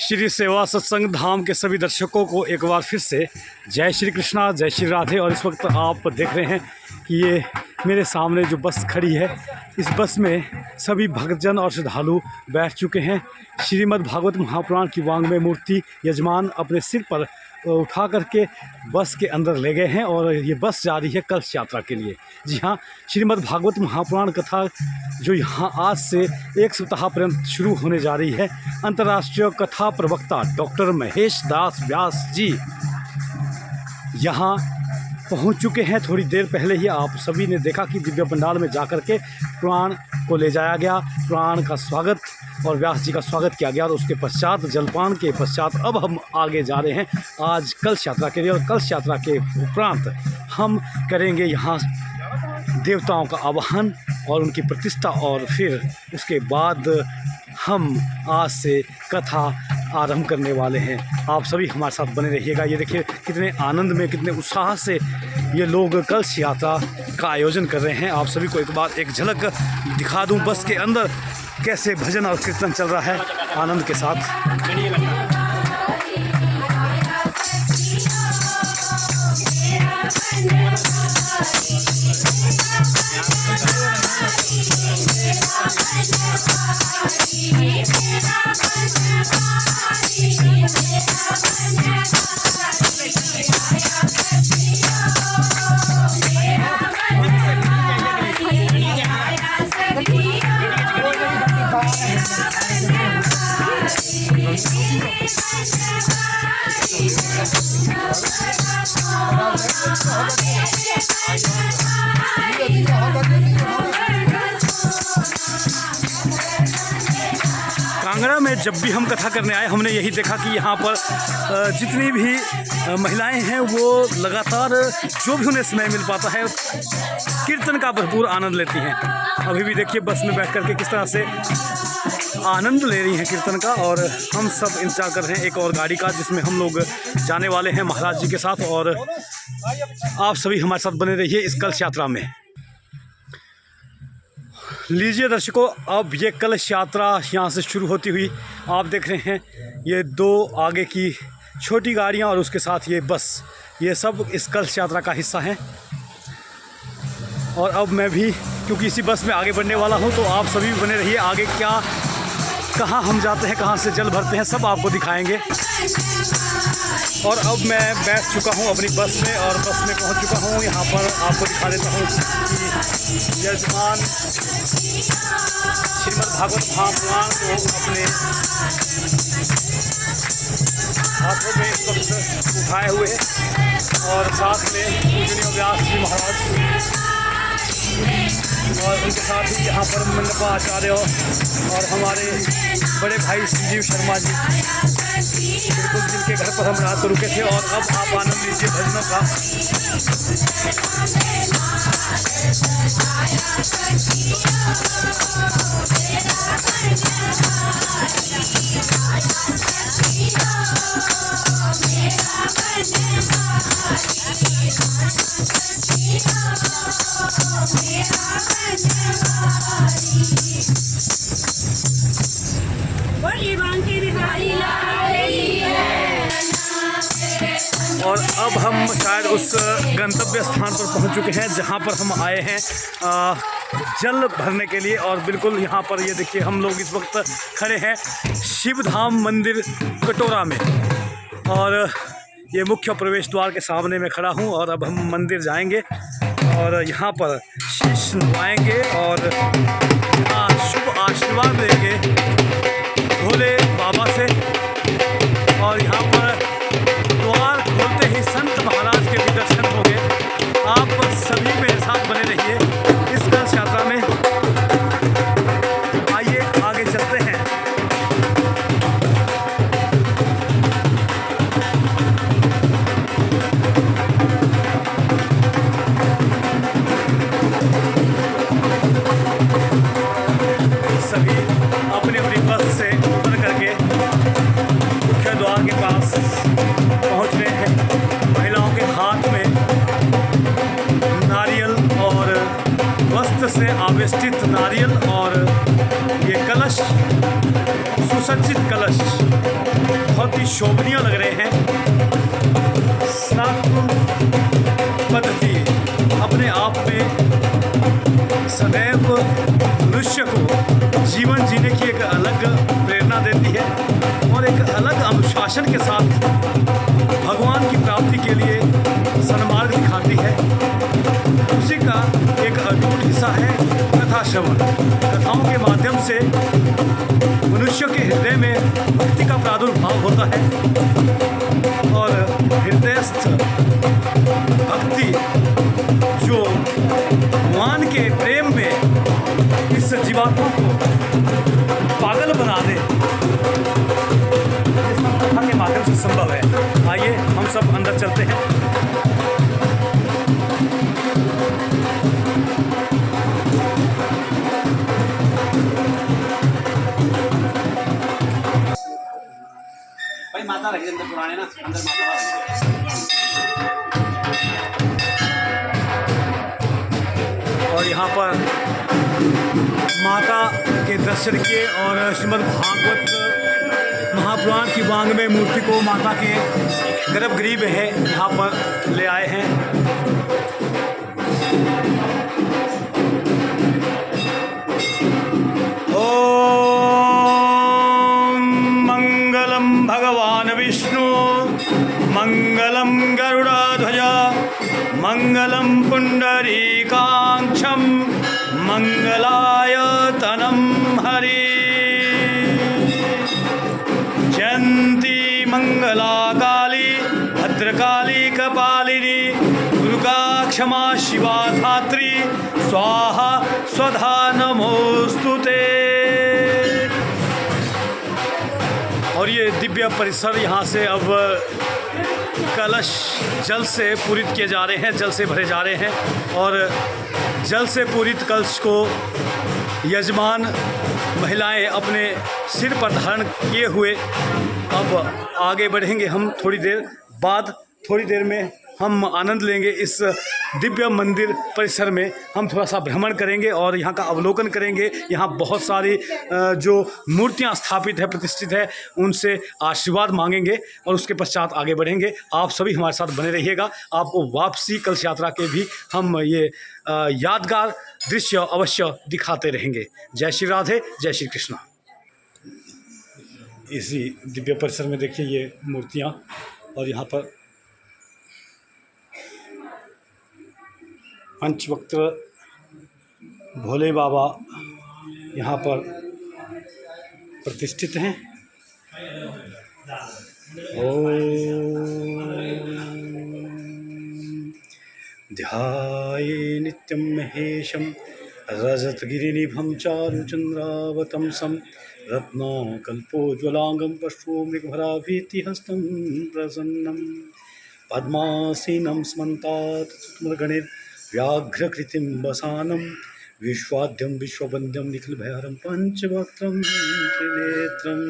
श्री सेवा सत्संग धाम के सभी दर्शकों को एक बार फिर से जय श्री कृष्णा, जय श्री राधे। और इस वक्त आप देख रहे हैं कि ये मेरे सामने जो बस खड़ी है, इस बस में सभी भक्तजन और श्रद्धालु बैठ चुके हैं। श्रीमद् भागवत महापुराण की वांग्मय मूर्ति यजमान अपने सिर पर उठा करके बस के अंदर ले गए हैं और ये बस जा रही है कलश यात्रा के लिए। जी हाँ, श्रीमद् भागवत महापुराण कथा जो यहाँ आज से एक सप्ताह पर्यंत शुरू होने जा रही है, अंतर्राष्ट्रीय कथा प्रवक्ता डॉक्टर महेश दास व्यास जी यहाँ पहुँच चुके हैं। थोड़ी देर पहले ही आप सभी ने देखा कि दिव्य पंडाल में जाकर के पुराण को ले जाया गया, पुराण का स्वागत और व्यास जी का स्वागत किया गया और उसके पश्चात जलपान के पश्चात अब हम आगे जा रहे हैं आज कलश यात्रा के लिए। और कलश यात्रा के उपरांत हम करेंगे यहाँ देवताओं का आवाहन और उनकी प्रतिष्ठा और फिर उसके बाद हम आज से कथा आरंभ करने वाले हैं। आप सभी हमारे साथ बने रहिएगा। ये देखिए कितने आनंद में, कितने उत्साह से ये लोग कलश यात्रा का आयोजन कर रहे हैं। आप सभी को एक बार एक झलक दिखा दूं बस के अंदर कैसे भजन और कीर्तन चल रहा है आनंद के साथ। कांगड़ा में जब भी हम कथा करने आए, हमने यही देखा कि यहाँ पर जितनी भी महिलाएं हैं वो लगातार जो भी उन्हें समय मिल पाता है कीर्तन का भरपूर आनंद लेती हैं। अभी भी देखिए बस में बैठ करके किस तरह से आनंद ले रही हैं कीर्तन का। और हम सब इंतजार कर रहे हैं एक और गाड़ी का जिसमें हम लोग जाने वाले हैं महाराज जी के साथ। और आप सभी हमारे साथ बने रहिए इस कलश यात्रा में। लीजिए दर्शकों, अब ये कलश यात्रा यहाँ से शुरू होती हुई आप देख रहे हैं ये दो आगे की छोटी गाड़ियाँ और उसके साथ ये बस, ये सब इस कलश यात्रा का हिस्सा हैं। और अब मैं भी क्योंकि इसी बस में आगे बढ़ने वाला हूँ, तो आप सभी बने रहिए। आगे क्या कहाँ हम जाते हैं, कहाँ से जल भरते हैं, सब आपको दिखाएंगे। और अब मैं बैठ चुका हूँ अपनी बस में और बस में पहुँच चुका हूँ। यहाँ पर आपको दिखा देता हूँ कि यजमान श्रीमद् भागवत महापुराण को अपने हाथों में इस वक्त उठाए हुए हैं और साथ में पूजनीय व्यास जी महाराज और उनके साथ ही यहाँ पर मंडपाचार्य और हमारे बड़े भाई संजीव शर्मा जी, बिल्कुल जिनके घर पर हम रात को रुके थे। और अब आप आनंद लीजिए भजनों का। और अब हम शायद उस गंतव्य स्थान पर पहुंच चुके हैं जहां पर हम आए हैं जल भरने के लिए। और बिल्कुल यहाँ पर ये देखिए हम लोग इस वक्त खड़े हैं शिव धाम मंदिर कटोरा में और ये मुख्य प्रवेश द्वार के सामने मैं खड़ा हूँ। और अब हम मंदिर जाएंगे और यहाँ पर शीश नवाएंगे और शुभ आशीर्वाद लेंगे भोले बाबा से। और यहाँ पर द्वार खोलते ही संत महाराज के भी दर्शन होंगे। आप सभी मेरे साथ बने रहिए इस कलश यात्रा में। आइए आगे चलते हैं। सभी अपनी अपनी बस से उतर करके मुख्य द्वार के पास पहुंच रहे हैं। महिलाओं के हाथ में नारियल और वस्त्र से आवेष्टित नारियल और ये कलश सुसज्जित कलश बहुत ही शोभनीय लग रहे हैं। सनातन पद्धति अपने आप में सदैव मनुष्य को जीवन जीने की एक अलग प्रेरणा देती है और एक अलग अनुशासन के साथ भगवान की प्राप्ति के लिए सन्मार्ग दिखाती है। उसी का एक अटूट हिस्सा है कथा श्रवण। कथाओं के माध्यम से मनुष्य के हृदय में भक्ति का प्रादुर्भाव होता है और हृदयस्थ भक्ति जो भगवान के प्रेम में इस जीवात्मा को पागल बना दे, इस कथा के माध्यम से संभव है। आइए हम सब अंदर चलते हैं। भाई माता रखी अंदर पुराने ना अंदर माता और यहाँ पर माता के दर्शन किए और श्रीमद् भागवत महापुराण की वांग्मय मूर्ति को माता के गर्भगृह में है यहाँ पर ले आए हैं। ओम मंगलम भगवान विष्णु मंगलम गरुड़ध्वज मंगलम पुंडरीकाक्षं मंगलायतनं हरि। जयंती मंगला काली भद्रकाली कपालिनी दुर्गा क्षमा शिवा धात्री स्वाहा स्वधा नमोस्तुते। और ये दिव्य परिसर यहाँ से अब कलश जल से पूरित किए जा रहे हैं, जल से भरे जा रहे हैं और जल से पूरित कलश को यजमान महिलाएं अपने सिर पर धारण किए हुए अब आगे बढ़ेंगे। हम थोड़ी देर में हम आनंद लेंगे इस दिव्य मंदिर परिसर में। हम थोड़ा सा भ्रमण करेंगे और यहाँ का अवलोकन करेंगे। यहाँ बहुत सारी जो मूर्तियाँ स्थापित है, प्रतिष्ठित है, उनसे आशीर्वाद मांगेंगे और उसके पश्चात आगे बढ़ेंगे। आप सभी हमारे साथ बने रहिएगा। आपको वापसी कलश यात्रा के भी हम ये यादगार दृश्य अवश्य दिखाते रहेंगे। जय श्री राधे, जय श्री कृष्णा। इसी दिव्य परिसर में देखिए ये मूर्तियाँ और यहाँ पर पंचवक्त्र भोले बाबा यहाँ पर प्रतिष्ठित हैं। ओम ध्याये नित्यं महेशं रजतगिरिनिभं चारुचन्द्रावतंसं रत्नाकल्पोज्ज्वलांगं पश्यो मृगभराभीतिहस्तं प्रसन्नं पद्मासीनं स्मन्तात् व्याघ्रकृतिं वसानं विश्वाद्यं विश्ववन्द्यं निखिलभयहरं पंचवक्त्रं त्रिनेत्रम्।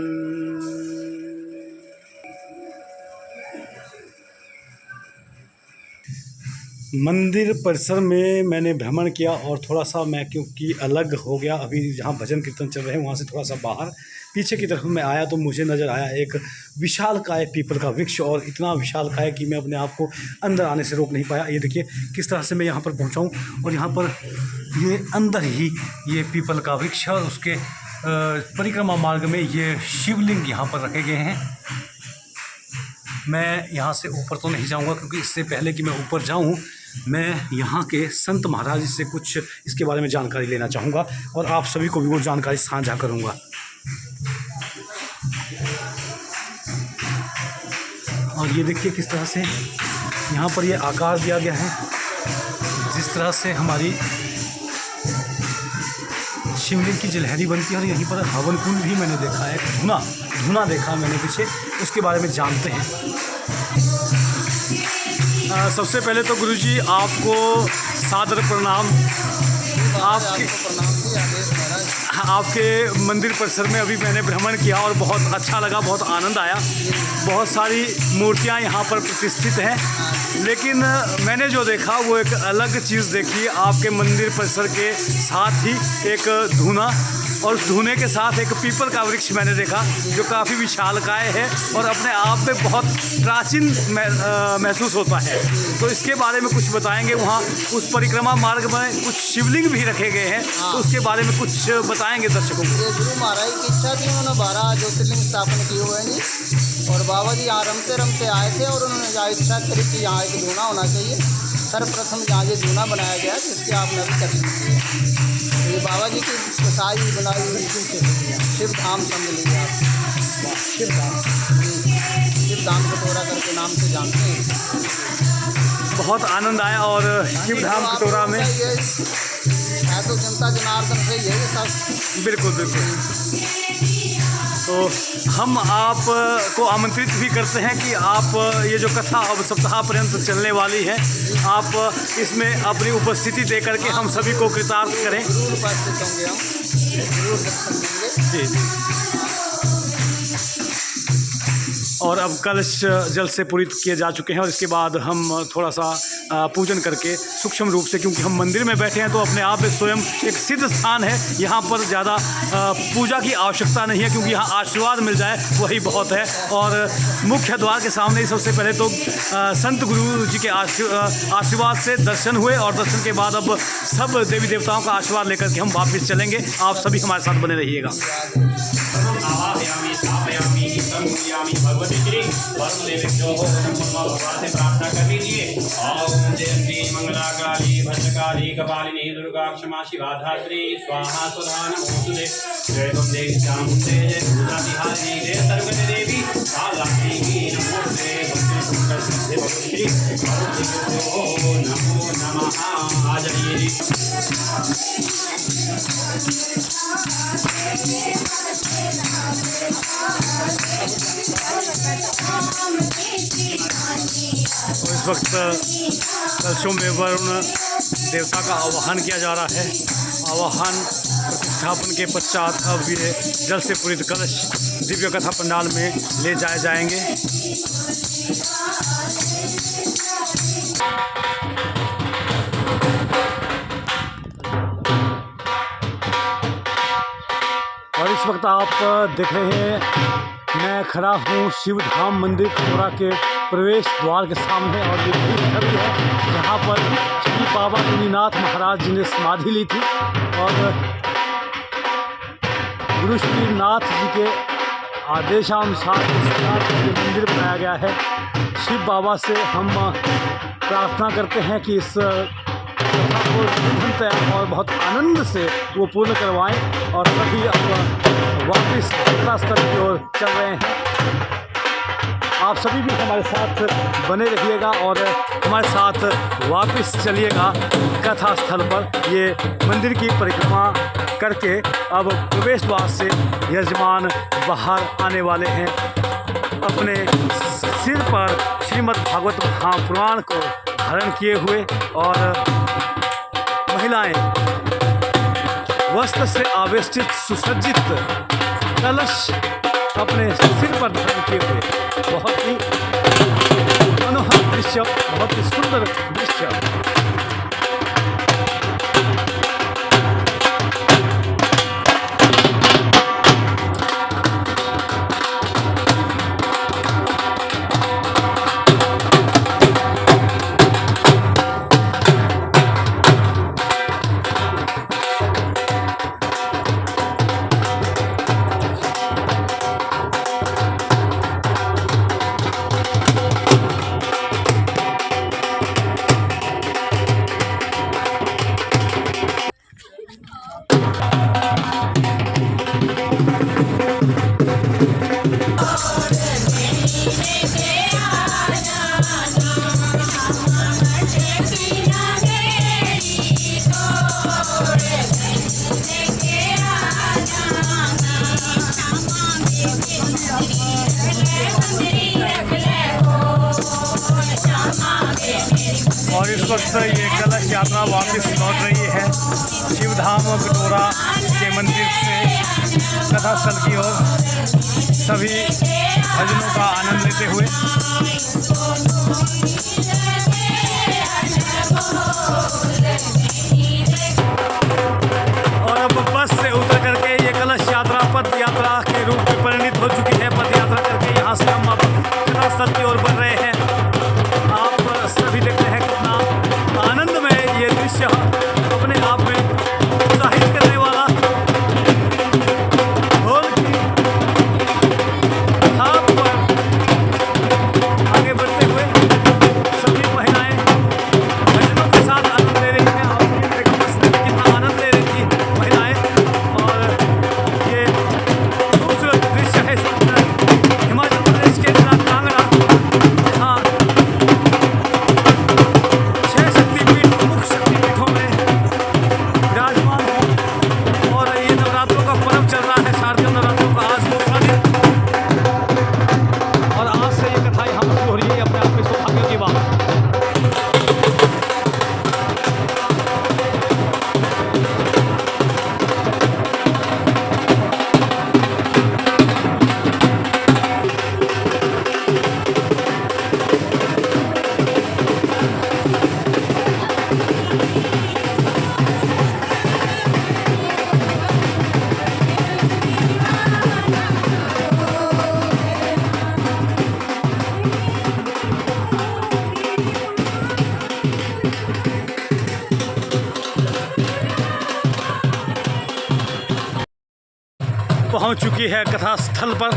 मंदिर परिसर में मैंने भ्रमण किया और थोड़ा सा मैं क्योंकि अलग हो गया, अभी जहाँ भजन कीर्तन चल रहे हैं वहाँ से थोड़ा सा बाहर पीछे की तरफ मैं आया तो मुझे नज़र आया एक विशालकाय पीपल का वृक्ष और इतना विशालकाय कि मैं अपने आप को अंदर आने से रोक नहीं पाया। ये देखिए किस तरह से मैं यहाँ पर पहुँचा हूँ और यहाँ पर ये अंदर ही ये पीपल का वृक्ष है और उसके परिक्रमा मार्ग में ये शिवलिंग यहाँ पर रखे गए हैं। मैं यहाँ से ऊपर तो नहीं जाऊँगा क्योंकि इससे पहले कि मैं ऊपर जाऊँ मैं यहाँ के संत महाराज से कुछ इसके बारे में जानकारी लेना चाहूँगा और आप सभी को भी वो जानकारी साझा करूँगा। और ये देखिए किस तरह से यहाँ पर ये आकार दिया गया है, जिस तरह से हमारी शिवलिंग की जलहरी बनती है। और यहीं पर हवन कुंड भी मैंने देखा है, धुना देखा मैंने पीछे, उसके बारे में जानते हैं। सबसे पहले तो गुरुजी आपको सादर प्रणाम। आपके मंदिर परिसर में अभी मैंने भ्रमण किया और बहुत अच्छा लगा, बहुत आनंद आया। बहुत सारी मूर्तियां यहाँ पर प्रतिष्ठित हैं, लेकिन मैंने जो देखा वो एक अलग चीज़ देखी। आपके मंदिर परिसर के साथ ही एक धूना और उस धुएं के साथ एक पीपल का वृक्ष मैंने देखा जो काफ़ी विशालकाय है और अपने आप में बहुत प्राचीन महसूस होता है। तो इसके बारे में कुछ बताएंगे। वहाँ उस परिक्रमा मार्ग में कुछ शिवलिंग भी रखे गए हैं, तो उसके बारे में कुछ बताएंगे दर्शकों को। ये गुरु महाराज की इच्छा थी, उन्होंने 12 ज्योतिर्लिंग स्थापन किए हुए हैं जी। और बाबा जी यहाँ रमते रमते आए थे और उन्होंने यहाँ इच्छा करी कि यहाँ एक धूना होना चाहिए। सर्वप्रथम यहाँ ये धूना बनाया गया जिसके आपने अभी दर्शन किए। ये बाबा जी की प्रसादी बनाई हुई शिव धाम समझ लीजिए आप। शिव धाम कटोरा करके नाम से जानते हैं। बहुत आनंद आया और शिव धाम कटोरा में है तो जनता जनार्दन से ही है ये सब। बिल्कुल बिल्कुल। तो हम आपको आमंत्रित भी करते हैं कि आप ये जो कथा अब सप्ताह पर्यंत चलने वाली है, आप इसमें अपनी उपस्थिति दे करके हम सभी को कृतार्थ करें। जरूर उपस्थित होंगे हम, जरूर दर्शन देंगे। जी जी। और अब कलश जल से पूरित किए जा चुके हैं और इसके बाद हम थोड़ा सा पूजन करके सूक्ष्म रूप से, क्योंकि हम मंदिर में बैठे हैं तो अपने आप में स्वयं एक सिद्ध स्थान है, यहाँ पर ज़्यादा पूजा की आवश्यकता नहीं है क्योंकि यहाँ आशीर्वाद मिल जाए वही बहुत है। और मुख्य द्वार के सामने ही सबसे पहले तो संत गुरु जी के आशीर्वाद से दर्शन हुए और दर्शन के बाद अब सब देवी देवताओं का आशीर्वाद लेकर के हम वापस चलेंगे। आप सभी हमारे साथ बने रहिएगा। भगवती श्री वरुण देवेभ्यो भगवान से प्रार्थना कर लीजिए। ओम जयंती मंगला काली भद्रकाली कपालिनी दुर्गा क्षमा शिवा धात्री स्वाहा स्वधा नमोस्तुते। जय तुम देवी चामुंडे जय भूतातिहारिणी जय सर्वगत देवी कालाग्नि नमोस्तुते। भक्ति श्री वरुण देवेभ्यो नमो नमः। आ जाइए तो इस वक्त कलशों में वरुण देवता का आवाहन किया जा रहा है। आवाहन प्रतिष्ठापन के पश्चात अब ये जल से पूरित कलश दिव्य कथा पंडाल में ले जाए जाएंगे। और इस वक्त आप देख रहे हैं मैं खड़ा हूँ शिव धाम मंदिर कटोरा के प्रवेश द्वार के सामने और ये वही स्थल है जहाँ पर श्री बाबा मुनिनाथ महाराज जी ने समाधि ली थी और गुरु श्री नाथ जी के आदेशानुसार इस मंदिर बनाया गया है। शिव बाबा से हम प्रार्थना करते हैं कि इस कथा को निरंतर और बहुत आनंद से वो पूर्ण करवाएं और सभी अब वापस यात्रा स्थल की ओर चल रहे हैं। आप सभी भी हमारे साथ बने रहिएगा और हमारे साथ वापस चलिएगा कथा स्थल पर। ये मंदिर की परिक्रमा करके अब प्रवेश द्वार से यजमान बाहर आने वाले हैं। अपने सिर पर श्रीमद् भागवत महापुराण को धारण किए हुए और महिलाएं वस्त्र से आवेष्टित सुसज्जित कलश अपने सिर पर धारण किए हुए बहुत ही मनोहर दृश्य, बहुत ही सुंदर दृश्य। और इस वक्त ये कलश यात्रा वापस लौट रही है शिवधाम कटोरा के मंदिर से कथा स्थल की ओर, सभी भजनों का आनंद लेते हुए। और अब बस से उतर करके ये चुकी है कथा स्थल पर।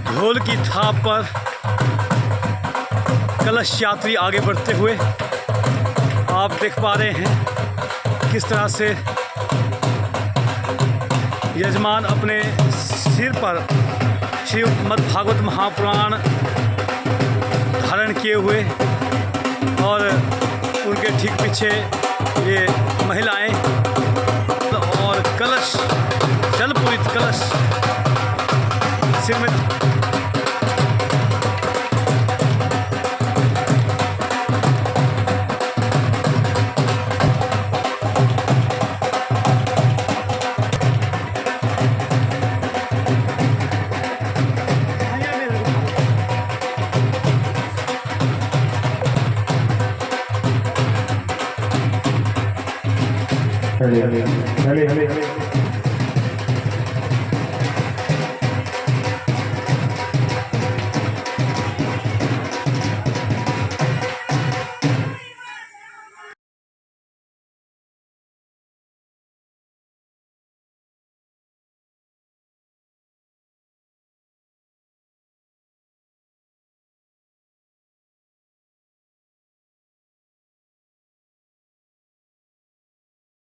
ढोल की थाप पर कलश यात्री आगे बढ़ते हुए आप देख पा रहे हैं किस तरह से यजमान अपने सिर पर श्रीमद्भागवत महापुराण धारण किए हुए और उनके ठीक पीछे ये महिलाएं और कलश, जलपूरित कलश सिर में। हले हले हले हले